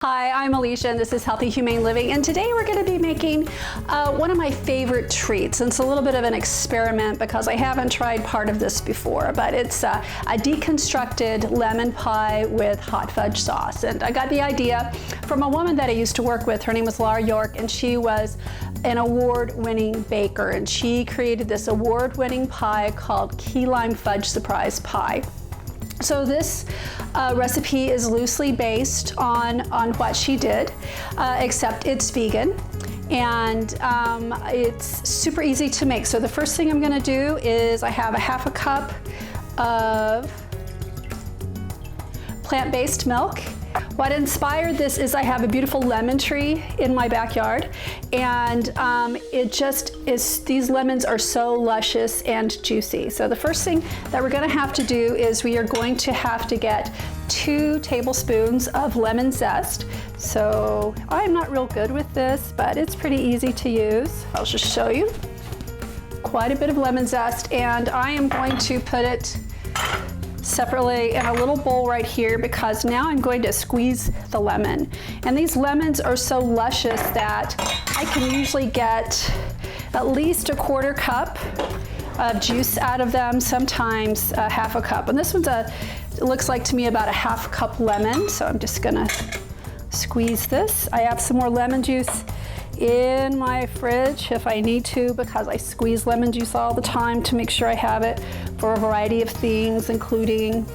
Hi, I'm Alicia and this is Healthy Humane Living, and today we're going to be making one of my favorite treats. And it's a little bit of an experiment because I haven't tried part of this before, but it's a deconstructed lemon pie with hot fudge sauce. And I got the idea from a woman that I used to work with. Her name was Laura York, and she was an award-winning baker, and she created this award-winning pie called Key Lime Fudge Surprise Pie. So this recipe is loosely based on what she did, except it's vegan, and it's super easy to make. So the first thing I'm gonna do is I have a half a cup of plant-based milk. What inspired this is I have a beautiful lemon tree in my backyard, and it just is, these lemons are so luscious and juicy. So the first thing that we're gonna have to do is we are going to have to get 2 tablespoons of lemon zest. So I'm not real good with this, but it's pretty easy to use. I'll just show you. Quite a bit of lemon zest, and I am going to put it separately in a little bowl right here because now I'm going to squeeze the lemon. And these lemons are so luscious that I can usually get at least a 1/4 cup of juice out of them, sometimes half a cup. And this one's it looks like to me about a half cup lemon, so I'm just gonna squeeze this. I have some more lemon juice in my fridge if I need to, because I squeeze lemon juice all the time to make sure I have it for a variety of things, including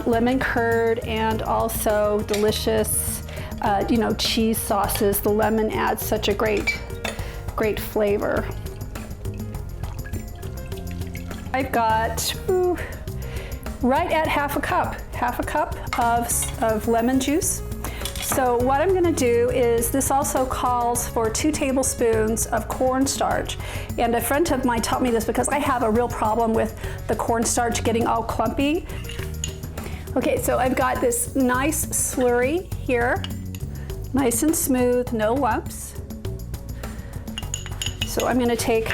lemon curd and also delicious cheese sauces. The lemon adds such a great flavor. I've got right at half a cup of lemon juice. So what I'm gonna do is, this also calls for 2 tablespoons of cornstarch. And a friend of mine taught me this because I have a real problem with the cornstarch getting all clumpy. Okay, so I've got this nice slurry here, nice and smooth, no lumps. So I'm gonna take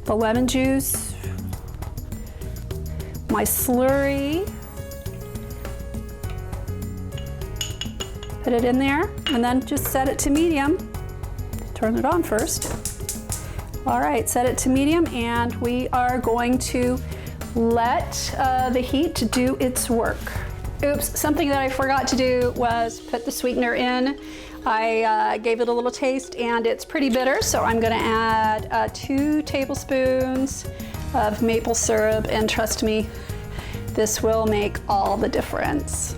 the lemon juice, my slurry, put it in there, and then just set it to medium. Turn it on first. All right, set it to medium, and we are going to let the heat do its work. Oops, something that I forgot to do was put the sweetener in. I gave it a little taste, and it's pretty bitter, so I'm gonna add 2 tablespoons of maple syrup, and trust me, this will make all the difference.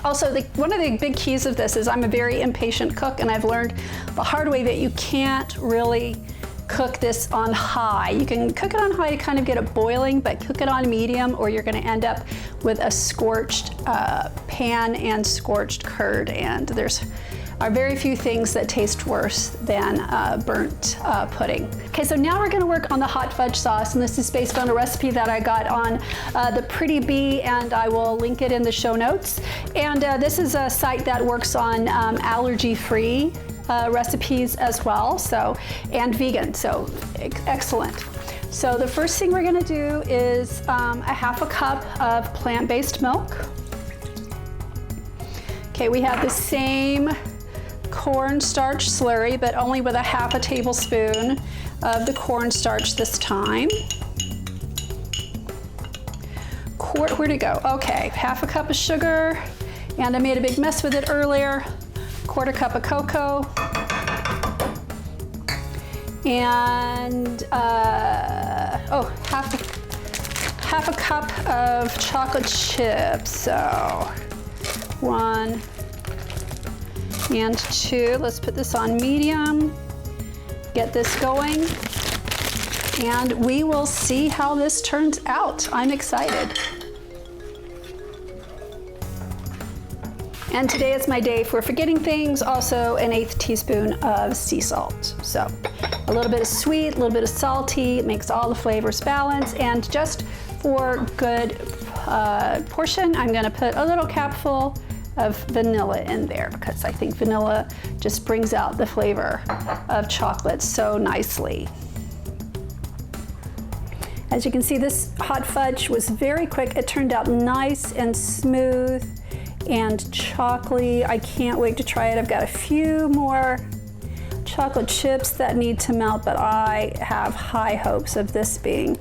Also, one of the big keys of this is I'm a very impatient cook, and I've learned the hard way that you can't really cook this on high. You can cook it on high to kind of get it boiling, but cook it on medium or you're gonna end up with a scorched pan and scorched curd. And there's are very few things that taste worse than burnt pudding. Okay, so now we're gonna work on the hot fudge sauce, and this is based on a recipe that I got on the Pretty Bee, and I will link it in the show notes. And this is a site that works on allergy-free recipes as well, so, and vegan, so excellent. So the first thing we're gonna do is a half a cup of plant-based milk. Okay, we have the same cornstarch slurry, but only with a half a tablespoon of the cornstarch this time. Where'd it go? Okay, half a cup of sugar, and I made a big mess with it earlier. 1/4 cup of cocoa, and half a cup of chocolate chips. So 1 and 2. Let's put this on medium, get this going, and we will see how this turns out. I'm excited. And today is my day for forgetting things, also an 1/8 teaspoon of sea salt. So a little bit of sweet, a little bit of salty, it makes all the flavors balance, and just for good portion, I'm gonna put a little capful of vanilla in there because I think vanilla just brings out the flavor of chocolate so nicely. As you can see, this hot fudge was very quick. It turned out nice and smooth and chocolatey. I can't wait to try it. I've got a few more chocolate chips that need to melt, but I have high hopes of this being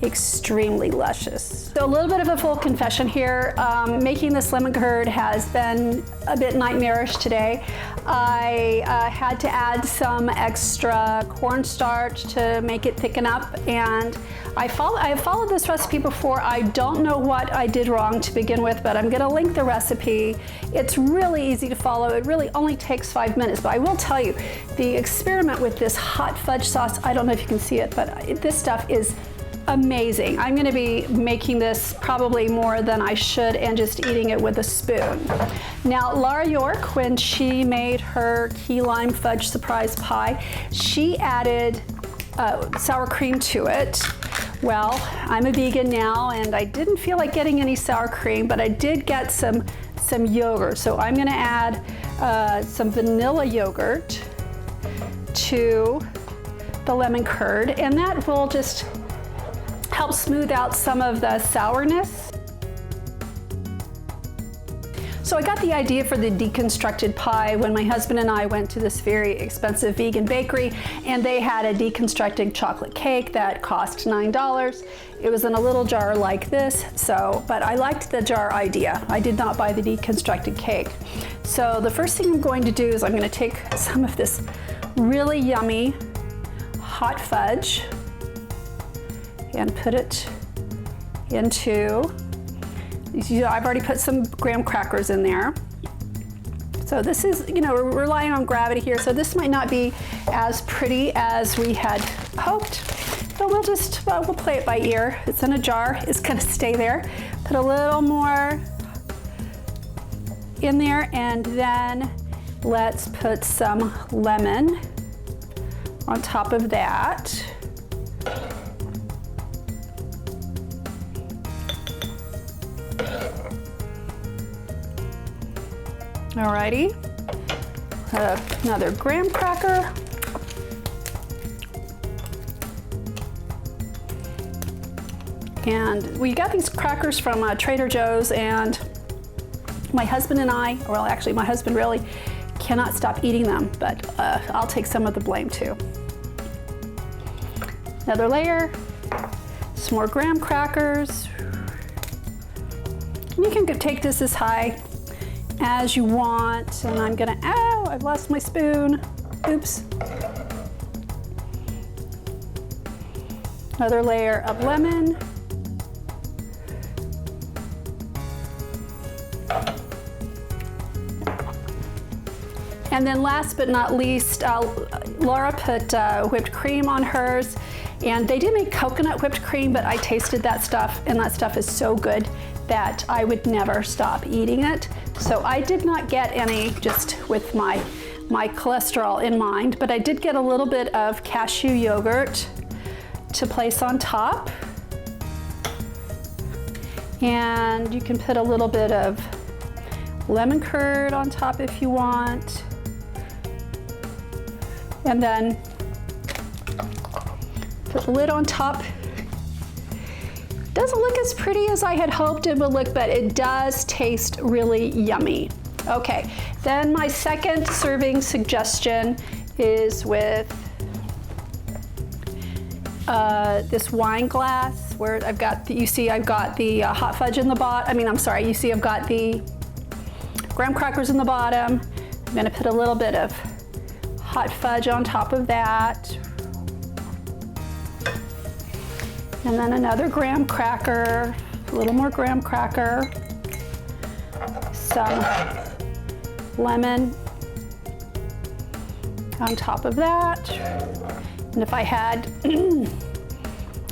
extremely luscious. So a little bit of a full confession here. Making this lemon curd has been a bit nightmarish today. I had to add some extra cornstarch to make it thicken up, and I have followed this recipe before. I don't know what I did wrong to begin with, but I'm gonna link the recipe. It's really easy to follow. It really only takes 5 minutes, but I will tell you, the experiment with this hot fudge sauce, I don't know if you can see it, but this stuff is amazing. I'm gonna be making this probably more than I should and just eating it with a spoon. Now, Laura York, when she made her key lime fudge surprise pie, she added sour cream to it. Well, I'm a vegan now and I didn't feel like getting any sour cream, but I did get some yogurt. So I'm gonna add some vanilla yogurt to the lemon curd, and that will just help smooth out some of the sourness. So I got the idea for the deconstructed pie when my husband and I went to this very expensive vegan bakery, and they had a deconstructed chocolate cake that cost $9. It was in a little jar like this, but I liked the jar idea. I did not buy the deconstructed cake. So the first thing I'm going to do is I'm going to take some of this really yummy hot fudge and put it into, I've already put some graham crackers in there. So this is, we're relying on gravity here, so this might not be as pretty as we had hoped, but we'll play it by ear. It's in a jar, it's gonna stay there. Put a little more in there, and then let's put some lemon on top of that. Alrighty, another graham cracker. And we got these crackers from Trader Joe's, and my husband and I, well actually my husband really cannot stop eating them, but I'll take some of the blame too. Another layer, some more graham crackers. And you can take this as high as you want, and I'm gonna, I've lost my spoon, oops. Another layer of lemon. And then last but not least, Laura put whipped cream on hers, and they did make coconut whipped cream, but I tasted that stuff, and that stuff is so good that I would never stop eating it. So I did not get any, just with my cholesterol in mind, but I did get a little bit of cashew yogurt to place on top. And you can put a little bit of lemon curd on top if you want. And then put the lid on top. Doesn't look as pretty as I had hoped it would look, but it does taste really yummy. Okay, then my second serving suggestion is with this wine glass where I've got the, I've got the hot fudge in the bottom. I've got the graham crackers in the bottom. I'm gonna put a little bit of hot fudge on top of that. And then another graham cracker, a little more graham cracker, some lemon on top of that. And if I had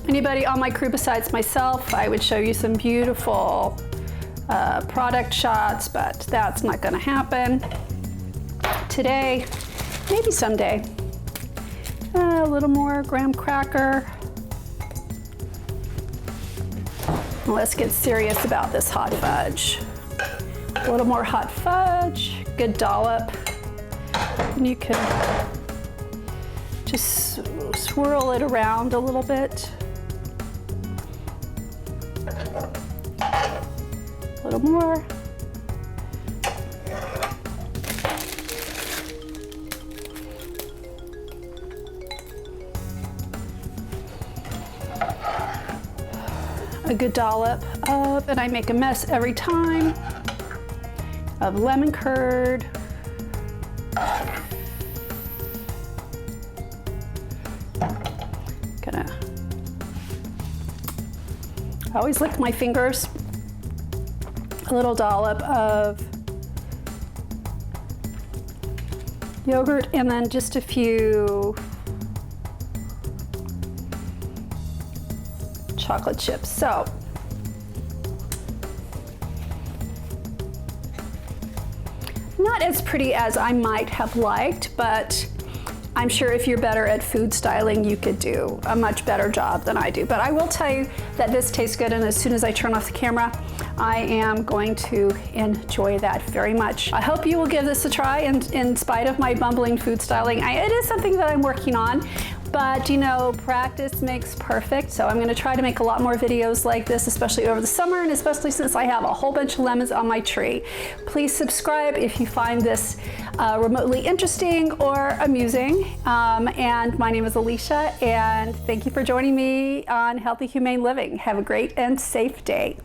anybody on my crew besides myself, I would show you some beautiful product shots, but that's not gonna happen today, maybe someday. A little more graham cracker. Let's get serious about this hot fudge. A little more hot fudge, good dollop. And you can just swirl it around a little bit. A little more. A good dollop of, and I make a mess every time, of lemon curd. I always lick my fingers. A little dollop of yogurt, and then just a few chocolate chips. So not as pretty as I might have liked, but I'm sure if you're better at food styling, you could do a much better job than I do. But I will tell you that this tastes good, and as soon as I turn off the camera, I am going to enjoy that very much. I hope you will give this a try, and in spite of my bumbling food styling, it is something that I'm working on. But you know, practice makes perfect. So I'm gonna try to make a lot more videos like this, especially over the summer, and especially since I have a whole bunch of lemons on my tree. Please subscribe if you find this remotely interesting or amusing. And my name is Alicia, and thank you for joining me on Healthy Humane Living. Have a great and safe day.